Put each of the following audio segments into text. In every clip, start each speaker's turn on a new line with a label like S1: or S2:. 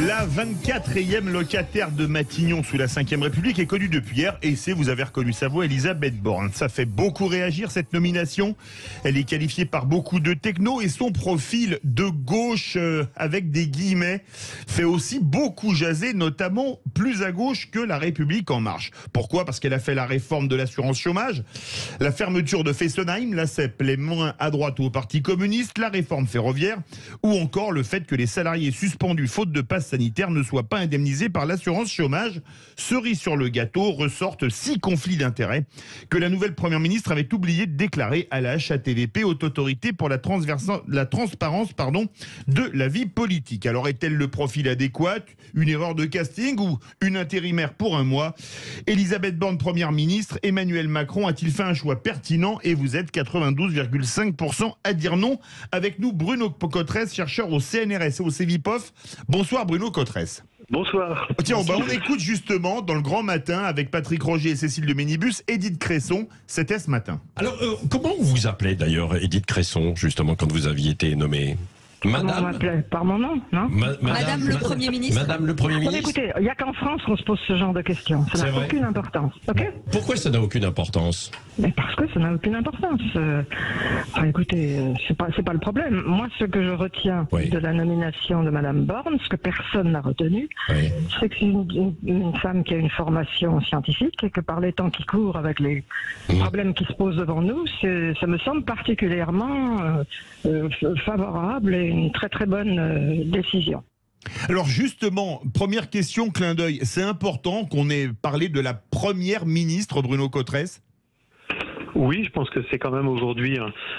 S1: La 24e locataire de Matignon sous la 5e République est connue depuis hier et vous avez reconnu sa voix, Elisabeth Borne. Ça fait beaucoup réagir cette nomination. Elle est qualifiée par beaucoup de technos et son profil de gauche avec des guillemets fait aussi beaucoup jaser, notamment plus à gauche que la République en marche. Pourquoi ? Parce qu'elle a fait la réforme de l'assurance chômage, la fermeture de Fessenheim, la CEP, les moins à droite ou au Parti communiste, la réforme ferroviaire ou encore le fait que les salariés suspendus faute de passe sanitaire ne soient pas indemnisés par l'assurance chômage. Cerise sur le gâteau, ressortent 6 conflits d'intérêts que la nouvelle première ministre avait oublié de déclarer à la HATVP, Haute Autorité pour la transparence de la vie politique. Alors est-elle le profil adéquat, une erreur de casting ou une intérimaire pour un mois? Elisabeth Borne, première ministre, Emmanuel Macron a-t-il fait un choix pertinent? Et vous êtes 92,5% à dire non. Avec nous, Bruno Cotresse, chercheur au CNRS et au CEVIPOF. Bonsoir Bruno Cotresse.
S2: Bonsoir.
S1: Tiens, on écoute justement dans le Grand Matin avec Patrick Roger et Cécile de Ménibus, Édith Cresson, c'était ce matin.
S3: Alors, comment on vous appelait d'ailleurs Édith Cresson, justement, quand vous aviez été nommée?
S4: Madame, on m'appelait par mon nom, non?
S5: Madame le Premier ministre.
S3: Madame le Premier ministre.
S4: Écoutez, il n'y a qu'en France qu'on se pose ce genre de questions. Ça n'a aucune importance. Ok?
S3: Pourquoi ça n'a aucune importance?
S4: Mais parce que ça n'a aucune importance. Écoutez, c'est pas le problème. Moi, ce que je retiens de la nomination de Madame Borne, ce que personne n'a retenu, c'est que c'est une femme qui a une formation scientifique et que par les temps qui courent, avec les problèmes qui se posent devant nous, ça me semble particulièrement favorable et une très très bonne décision.
S1: Alors justement, première question, clin d'œil, c'est important qu'on ait parlé de la première ministre, Bruno Cotresse?
S2: Oui, je pense que c'est quand même aujourd'hui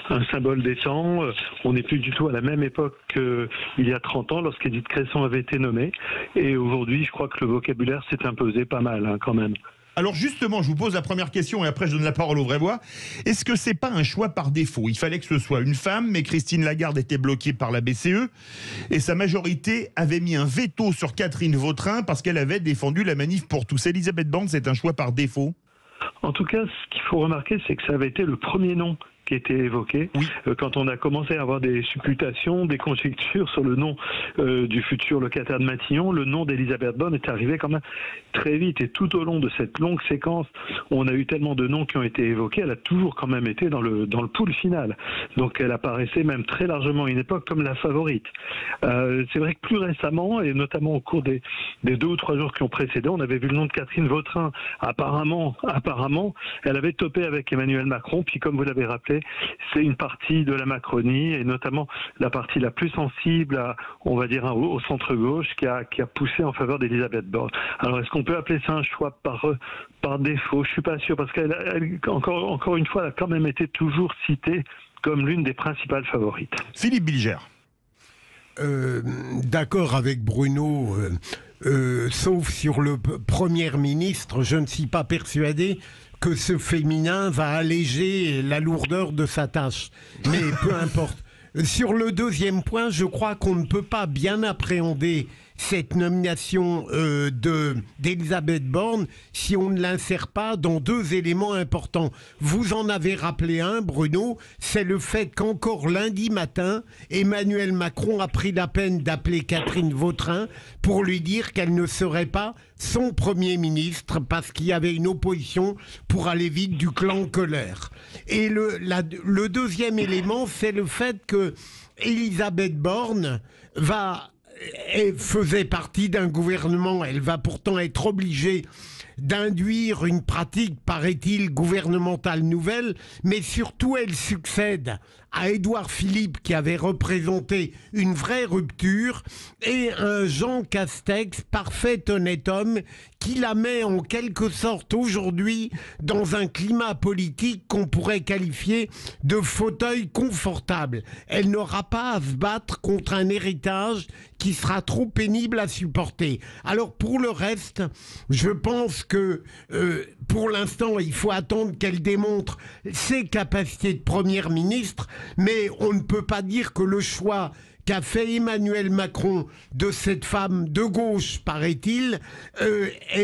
S2: un symbole des temps. On n'est plus du tout à la même époque qu'il y a 30 ans lorsqu'Édith Cresson avait été nommée. Et aujourd'hui, je crois que le vocabulaire s'est imposé pas mal quand même.
S1: Alors justement, je vous pose la première question et après je donne la parole aux vraies voix. Est-ce que c'est pas un choix par défaut? Il fallait que ce soit une femme, mais Christine Lagarde était bloquée par la BCE et sa majorité avait mis un veto sur Catherine Vautrin parce qu'elle avait défendu la manif pour tous. Elisabeth Borne, c'est un choix par défaut?
S2: En tout cas, ce qu'il faut remarquer, c'est que ça avait été le premier nom qui était évoqué quand on a commencé à avoir des supputations, des conjectures sur le nom du futur locataire de Matignon. Le nom d'Elisabeth Borne est arrivé quand même très vite et tout au long de cette longue séquence, on a eu tellement de noms qui ont été évoqués, elle a toujours quand même été dans le pool final. Donc elle apparaissait même très largement à une époque comme la favorite. C'est vrai que plus récemment, et notamment au cours des 2 ou 3 jours qui ont précédé, on avait vu le nom de Catherine Vautrin. Apparemment, elle avait topé avec Emmanuel Macron, puis comme vous l'avez rappelé, c'est une partie de la Macronie, et notamment la partie la plus sensible, on va dire au centre-gauche, qui a poussé en faveur d'Elisabeth Borne. Alors est-ce qu'on peut appeler ça un choix par défaut? Je suis pas sûr, parce qu'elle, encore une fois, elle a quand même été toujours citée comme l'une des principales favorites.
S1: Philippe Bilger.
S6: D'accord avec Bruno, sauf sur le Premier ministre, je ne suis pas persuadé que ce féminin va alléger la lourdeur de sa tâche. Mais peu importe. Sur le deuxième point, je crois qu'on ne peut pas bien appréhender cette nomination d'Elisabeth Borne si on ne l'insère pas dans 2 éléments importants. Vous en avez rappelé un, Bruno, c'est le fait qu'encore lundi matin, Emmanuel Macron a pris la peine d'appeler Catherine Vautrin pour lui dire qu'elle ne serait pas son Premier ministre parce qu'il y avait une opposition pour aller vite du clan Kohler. Et le deuxième élément, c'est le fait que Elisabeth Borne faisait partie d'un gouvernement, elle va pourtant être obligée d'induire une pratique, paraît-il, gouvernementale nouvelle, mais surtout elle succède à Édouard Philippe qui avait représenté une vraie rupture et un Jean Castex, parfait honnête homme, qui la met en quelque sorte aujourd'hui dans un climat politique qu'on pourrait qualifier de fauteuil confortable. Elle n'aura pas à se battre contre un héritage qui sera trop pénible à supporter. Alors pour le reste, je pense que pour l'instant, il faut attendre qu'elle démontre ses capacités de première ministre, mais on ne peut pas dire que le choix qu'a fait Emmanuel Macron de cette femme de gauche, paraît-il,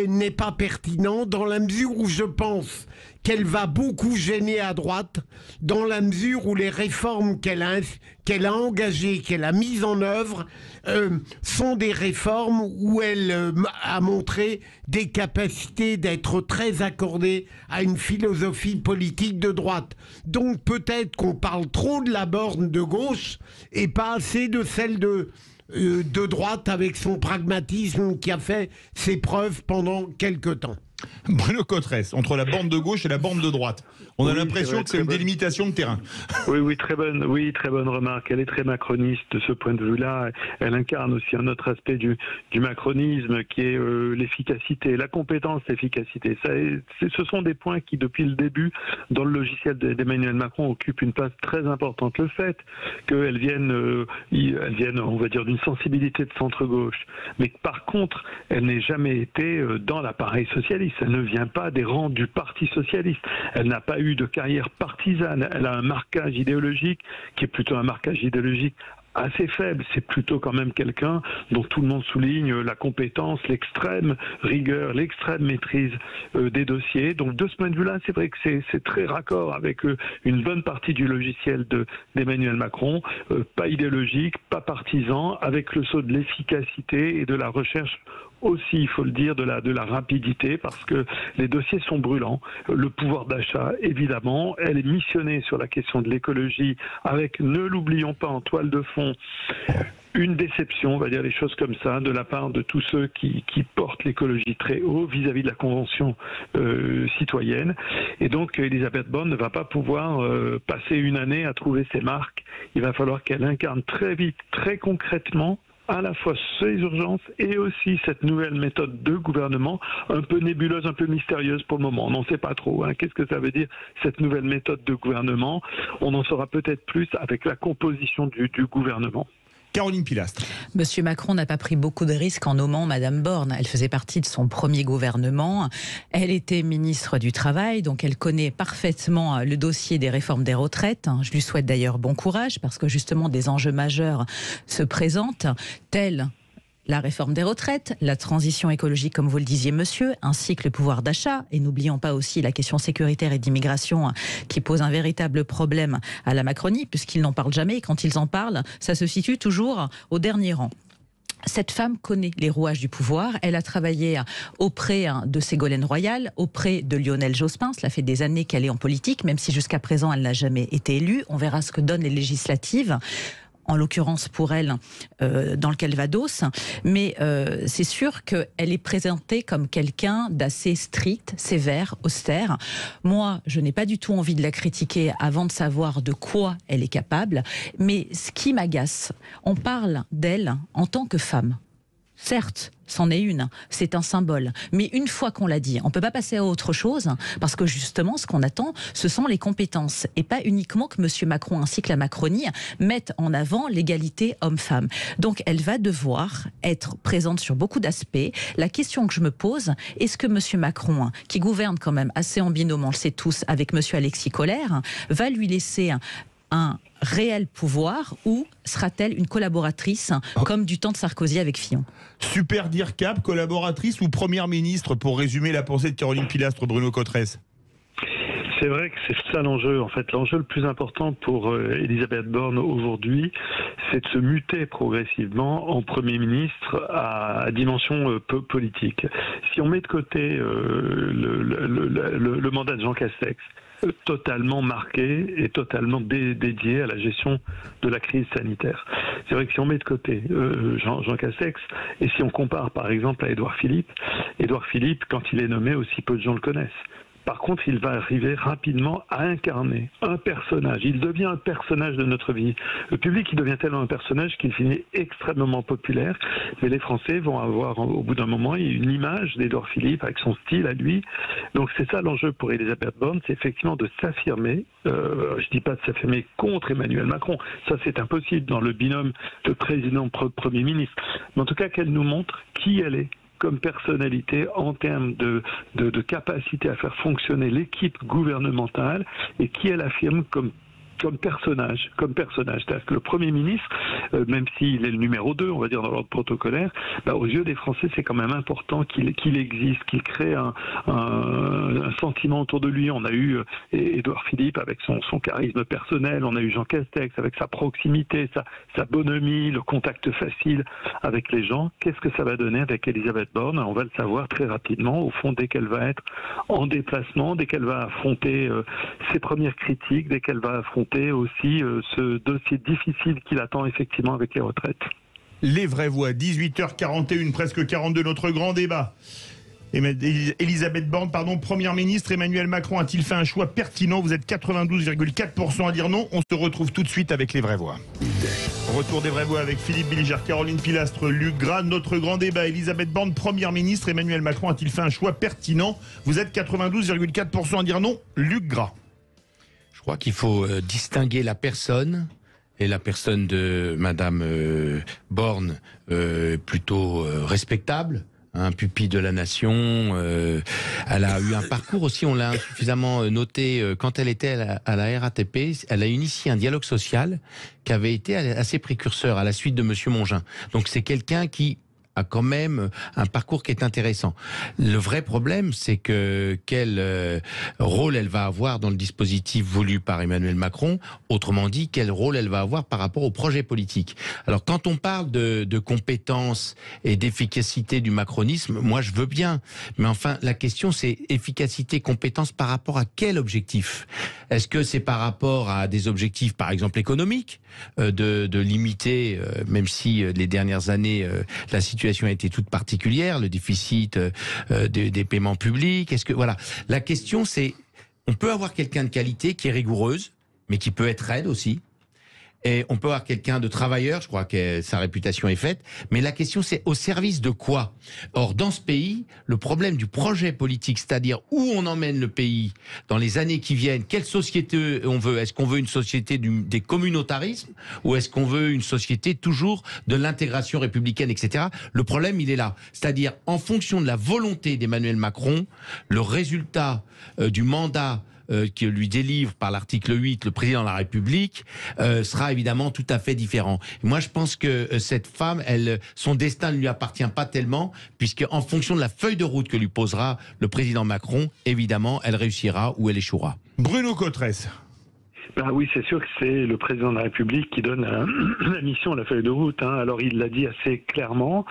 S6: n'est pas pertinent dans la mesure où je pense qu'elle va beaucoup gêner à droite, dans la mesure où les réformes qu'elle a engagées, qu'elle a mises en œuvre, sont des réformes où elle a montré des capacités d'être très accordée à une philosophie politique de droite. Donc peut-être qu'on parle trop de la borne de gauche et pas assez de celle de droite, avec son pragmatisme qui a fait ses preuves pendant quelque temps.
S1: Bruno Cotresse, entre la bande de gauche et la bande de droite. On a l'impression que c'est une délimitation de terrain.
S2: Oui, très bonne remarque. Elle est très macroniste de ce point de vue-là. Elle incarne aussi un autre aspect du macronisme qui est l'efficacité, la compétence, l'efficacité. Ce sont des points qui, depuis le début, dans le logiciel d'Emmanuel Macron, occupent une place très importante. Le fait qu'elles viennent, on va dire, d'une sensibilité de centre-gauche, mais que par contre, elle n'ait jamais été dans l'appareil socialiste. Elle ne vient pas des rangs du Parti socialiste. Elle n'a pas eu de carrière partisane. Elle a un marquage idéologique qui est plutôt un marquage idéologique assez faible. C'est plutôt quand même quelqu'un dont tout le monde souligne la compétence, l'extrême rigueur, l'extrême maîtrise des dossiers. Donc de ce point de vue-là, c'est vrai que c'est très raccord avec une bonne partie du logiciel d'Emmanuel Macron, pas idéologique, pas partisan, avec le saut de l'efficacité et de la recherche aussi, il faut le dire, de la rapidité, parce que les dossiers sont brûlants. Le pouvoir d'achat, évidemment, elle est missionnée sur la question de l'écologie, avec, ne l'oublions pas, en toile de fond, une déception, on va dire les choses comme ça, de la part de tous ceux qui portent l'écologie très haut vis-à-vis de la Convention citoyenne. Et donc, Elisabeth Borne ne va pas pouvoir passer une année à trouver ses marques. Il va falloir qu'elle incarne très vite, très concrètement, à la fois ces urgences et aussi cette nouvelle méthode de gouvernement, un peu nébuleuse, un peu mystérieuse pour le moment. On n'en sait pas trop. Qu'est-ce que ça veut dire, cette nouvelle méthode de gouvernement? On en saura peut-être plus avec la composition du gouvernement.
S1: Caroline Pilastre.
S5: Monsieur Macron n'a pas pris beaucoup de risques en nommant Madame Borne. Elle faisait partie de son premier gouvernement. Elle était ministre du Travail, donc elle connaît parfaitement le dossier des réformes des retraites. Je lui souhaite d'ailleurs bon courage, parce que justement des enjeux majeurs se présentent, tels la réforme des retraites, la transition écologique, comme vous le disiez, monsieur, ainsi que le pouvoir d'achat. Et n'oublions pas aussi la question sécuritaire et d'immigration qui pose un véritable problème à la Macronie, puisqu'ils n'en parlent jamais. Et quand ils en parlent, ça se situe toujours au dernier rang. Cette femme connaît les rouages du pouvoir. Elle a travaillé auprès de Ségolène Royal, auprès de Lionel Jospin. Cela fait des années qu'elle est en politique, même si jusqu'à présent elle n'a jamais été élue. On verra ce que donnent les législatives, en l'occurrence pour elle, dans le Calvados. Mais c'est sûr qu'elle est présentée comme quelqu'un d'assez strict, sévère, austère. Moi, je n'ai pas du tout envie de la critiquer avant de savoir de quoi elle est capable. Mais ce qui m'agace, on parle d'elle en tant que femme. Certes, c'en est une, c'est un symbole. Mais une fois qu'on l'a dit, on ne peut pas passer à autre chose, parce que justement, ce qu'on attend, ce sont les compétences. Et pas uniquement que M. Macron ainsi que la Macronie mettent en avant l'égalité homme-femme. Donc, elle va devoir être présente sur beaucoup d'aspects. La question que je me pose, est-ce que M. Macron, qui gouverne quand même assez en binôme, on le sait tous, avec M. Alexis Collère, va lui laisser un réel pouvoir, ou sera-t-elle une collaboratrice comme du temps de Sarkozy avec Fillon?
S1: Super DIRCAP, collaboratrice ou première ministre, pour résumer la pensée de Caroline Pilastre, Bruno Cotresse?
S2: C'est vrai que c'est ça l'enjeu. En fait, l'enjeu le plus important pour Elisabeth Borne aujourd'hui, c'est de se muter progressivement en Premier ministre à dimension politique. Si on met de côté le mandat de Jean Castex, totalement marqué et totalement dédié à la gestion de la crise sanitaire. C'est vrai que si on met de côté Jean Castex, et si on compare par exemple à Édouard Philippe, quand il est nommé, aussi peu de gens le connaissent. Par contre, il va arriver rapidement à incarner un personnage. Il devient un personnage de notre vie. Le public, il devient tellement un personnage qu'il finit extrêmement populaire. Mais les Français vont avoir, au bout d'un moment, une image d'Édouard Philippe avec son style à lui. Donc c'est ça l'enjeu pour Elisabeth Borne, c'est effectivement de s'affirmer. Je dis pas de s'affirmer contre Emmanuel Macron. Ça, c'est impossible dans le binôme de président-premier ministre. Mais en tout cas, qu'elle nous montre qui elle est comme personnalité en termes de capacité à faire fonctionner l'équipe gouvernementale, et qui elle affirme comme comme personnage. C'est-à-dire que le Premier ministre, même s'il est le numéro 2, on va dire, dans l'ordre protocolaire, aux yeux des Français, c'est quand même important qu'il existe, qu'il crée un sentiment autour de lui. On a eu Édouard Philippe avec son charisme personnel, on a eu Jean Castex avec sa proximité, sa bonhomie, le contact facile avec les gens. Qu'est-ce que ça va donner avec Elisabeth Borne? On va le savoir très rapidement, au fond, dès qu'elle va être en déplacement, dès qu'elle va affronter ses premières critiques, dès qu'elle va affronter aussi ce dossier difficile qui l'attend effectivement avec les retraites.
S1: Les vraies voix, 18h41, presque 42, notre grand débat. Elisabeth Borne, Première ministre, Emmanuel Macron a-t-il fait un choix pertinent? Vous êtes 92,4% à dire non. On se retrouve tout de suite avec les vraies voix. Retour des vraies voix avec Philippe Billiger, Caroline Pilastre, Luc Gras. Notre grand débat, Elisabeth Borne, Première ministre, Emmanuel Macron a-t-il fait un choix pertinent? Vous êtes 92,4% à dire non. Luc Gras.
S7: Je crois qu'il faut distinguer la personne, et la personne de Madame Borne, plutôt respectable, pupille de la nation. Elle a eu un parcours aussi, on l'a insuffisamment noté, quand elle était à la RATP, elle a initié un dialogue social qui avait été assez précurseur à la suite de Monsieur Mongin. Donc c'est quelqu'un qui a quand même un parcours qui est intéressant. Le vrai problème, c'est que quel rôle elle va avoir dans le dispositif voulu par Emmanuel Macron, autrement dit, quel rôle elle va avoir par rapport au projet politique. Alors quand on parle de compétences et d'efficacité du macronisme, moi je veux bien, mais enfin la question c'est efficacité, compétence par rapport à quel objectif? Est-ce que c'est par rapport à des objectifs par exemple économiques, de limiter, même si les dernières années la situation a été toute particulière, le déficit des paiements publics. Est-ce que voilà, la question c'est, on peut avoir quelqu'un de qualité qui est rigoureuse, mais qui peut être raide aussi. Et on peut avoir quelqu'un de travailleur, je crois que sa réputation est faite, mais la question c'est au service de quoi? Or, dans ce pays, le problème du projet politique, c'est-à-dire où on emmène le pays dans les années qui viennent, quelle société on veut? Est-ce qu'on veut une société des communautarismes ou est-ce qu'on veut une société toujours de l'intégration républicaine, etc. Le problème, il est là. C'est-à-dire, en fonction de la volonté d'Emmanuel Macron, le résultat du mandat que lui délivre par l'article 8 le président de la République sera évidemment tout à fait différent. Moi, je pense que cette femme, son destin ne lui appartient pas tellement, puisque en fonction de la feuille de route que lui posera le président Macron, évidemment, elle réussira ou elle échouera.
S1: Bruno Cotresse.
S2: Oui, c'est sûr que c'est le président de la République qui donne la mission, la feuille de route. Alors il l'a dit assez clairement.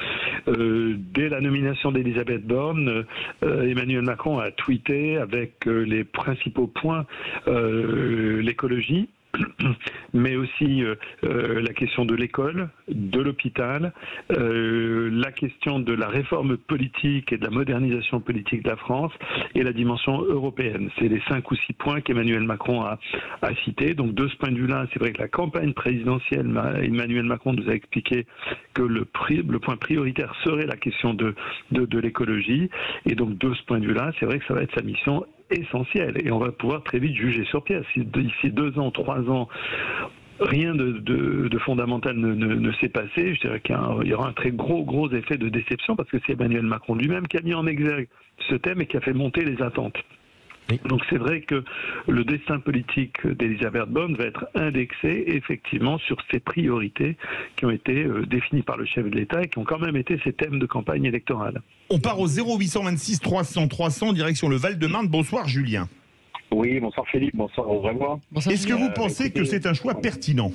S2: Dès la nomination d'Elisabeth Borne, Emmanuel Macron a tweeté avec les principaux points l'écologie, mais aussi la question de l'école, de l'hôpital, la question de la réforme politique et de la modernisation politique de la France et la dimension européenne. C'est les 5 ou 6 points qu'Emmanuel Macron a cités. Donc de ce point de vue-là, c'est vrai que la campagne présidentielle, Emmanuel Macron nous a expliqué que le point prioritaire serait la question de l'écologie. Et donc de ce point de vue-là, c'est vrai que ça va être sa mission essentielle et on va pouvoir très vite juger sur pièce. Si d'ici 2 ans, 3 ans, rien de fondamental ne s'est passé, je dirais qu'il y aura un très gros effet de déception parce que c'est Emmanuel Macron lui-même qui a mis en exergue ce thème et qui a fait monter les attentes. Oui. Donc c'est vrai que le destin politique d'Elisabeth Borne va être indexé effectivement sur ses priorités qui ont été définies par le chef de l'État et qui ont quand même été ses thèmes de campagne électorale.
S1: On part au 0826 300 300 direction le Val-de-Marne. Bonsoir Julien.
S8: Oui, bonsoir Philippe, bonsoir au revoir.
S1: Est-ce que vous pensez que c'est un choix pertinent ?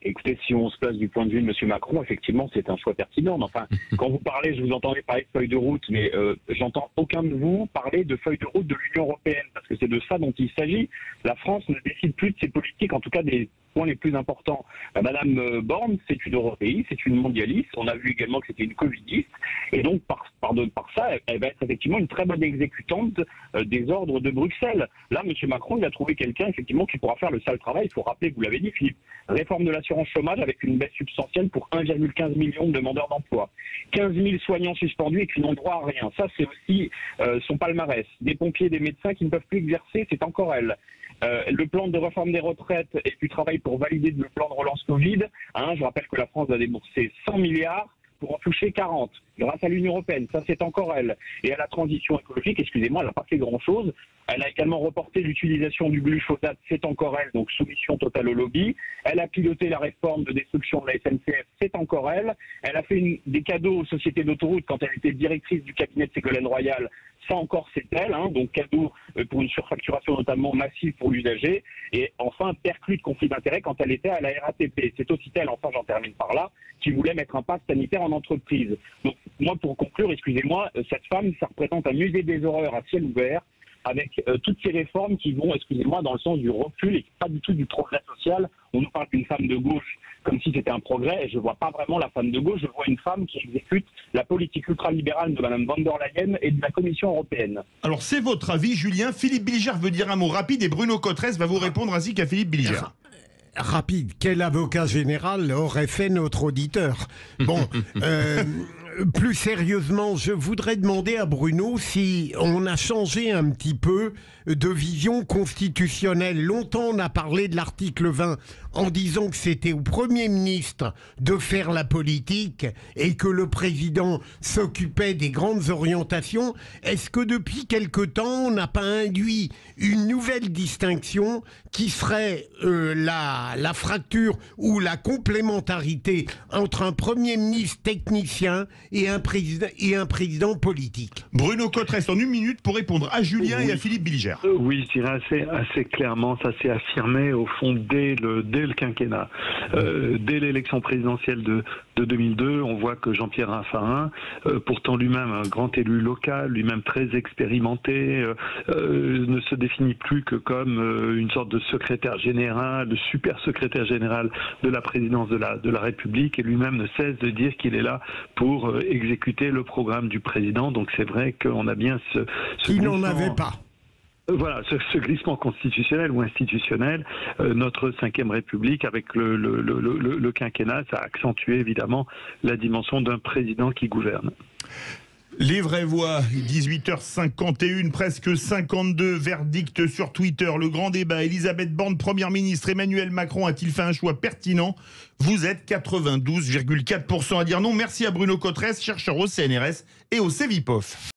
S8: Écoutez, si on se place du point de vue de M. Macron, effectivement, c'est un choix pertinent. Mais enfin, quand vous parlez, je vous entendais parler de feuille de route, mais j'entends aucun de vous parler de feuille de route de l'Union européenne, parce que c'est de ça dont il s'agit. La France ne décide plus de ses politiques, en tout cas des points les plus importants. Madame Borne, c'est une européiste, c'est une mondialiste. On a vu également que c'était une covidiste. Et donc, par ça, elle va être effectivement une très bonne exécutante des ordres de Bruxelles. Là, M. Macron, il a trouvé quelqu'un, effectivement, qui pourra faire le sale travail. Il faut rappeler, vous l'avez dit, Philippe, réforme de l'assurance chômage avec une baisse substantielle pour 1,15 million de demandeurs d'emploi. 15 000 soignants suspendus et qui n'ont droit à rien. Ça, c'est aussi son palmarès. Des pompiers, des médecins qui ne peuvent plus exercer, c'est encore elle. Le plan de réforme des retraites et du travail pour valider le plan de relance Covid. Je rappelle que la France va débourser 100 milliards pour en toucher 40. grâce à l'Union européenne. Ça, c'est encore elle. Et à la transition écologique, excusez-moi, elle n'a pas fait grand-chose. Elle a également reporté l'utilisation du glyphosate, c'est encore elle, donc soumission totale au lobby. Elle a piloté la réforme de destruction de la SNCF, c'est encore elle. Elle a fait des cadeaux aux sociétés d'autoroutes quand elle était directrice du cabinet de Ségolène Royal. Ça encore, c'est elle, donc cadeau pour une surfacturation notamment massive pour l'usager. Et enfin, perclus de conflit d'intérêts quand elle était à la RATP. C'est aussi elle, enfin j'en termine par là, qui voulait mettre un pass sanitaire en entreprise. Donc moi, pour conclure, excusez-moi, cette femme, ça représente un musée des horreurs à ciel ouvert, avec toutes ces réformes qui vont, excusez-moi, dans le sens du recul et pas du tout du progrès social. On nous parle d'une femme de gauche comme si c'était un progrès, et je ne vois pas vraiment la femme de gauche, je vois une femme qui exécute la politique ultralibérale de Mme von der Leyen et de la Commission européenne.
S1: Alors c'est votre avis, Julien. Philippe Bilger veut dire un mot rapide et Bruno Cotresse va vous répondre ainsi qu'à Philippe Bilger.
S6: Rapide, quel avocat général aurait fait notre auditeur? Bon, plus sérieusement, je voudrais demander à Bruno si on a changé un petit peu de vision constitutionnelle. Longtemps, on a parlé de l'article 20 en disant que c'était au Premier ministre de faire la politique et que le président s'occupait des grandes orientations. Est-ce que depuis quelque temps, on n'a pas induit une nouvelle distinction qui serait la fracture ou la complémentarité entre un Premier ministre technicien et un président politique?
S1: Bruno Cotresse, en une minute pour répondre à Julien et à Philippe Bilger.
S2: Oui, je dirais assez clairement, ça s'est affirmé au fond dès le quinquennat. Dès l'élection présidentielle de 2002, on voit que Jean-Pierre Raffarin, pourtant lui-même un grand élu local, lui-même très expérimenté, ne se définit plus que comme une sorte de secrétaire général, de super secrétaire général de la présidence de la République, et lui-même ne cesse de dire qu'il est là pour exécuter le programme du président. Donc c'est vrai qu'on a bien ce
S6: qui n'en avait pas.
S2: Voilà, ce glissement constitutionnel ou institutionnel, notre 5e République, avec le quinquennat, ça a accentué évidemment la dimension d'un président qui gouverne.
S1: Les vraies voix, 18h51, presque 52, verdict sur Twitter, le grand débat, Elisabeth Borne, Première ministre, Emmanuel Macron a-t-il fait un choix pertinent? Vous êtes 92,4% à dire non. Merci à Bruno Cotresse, chercheur au CNRS et au CEVIPOF.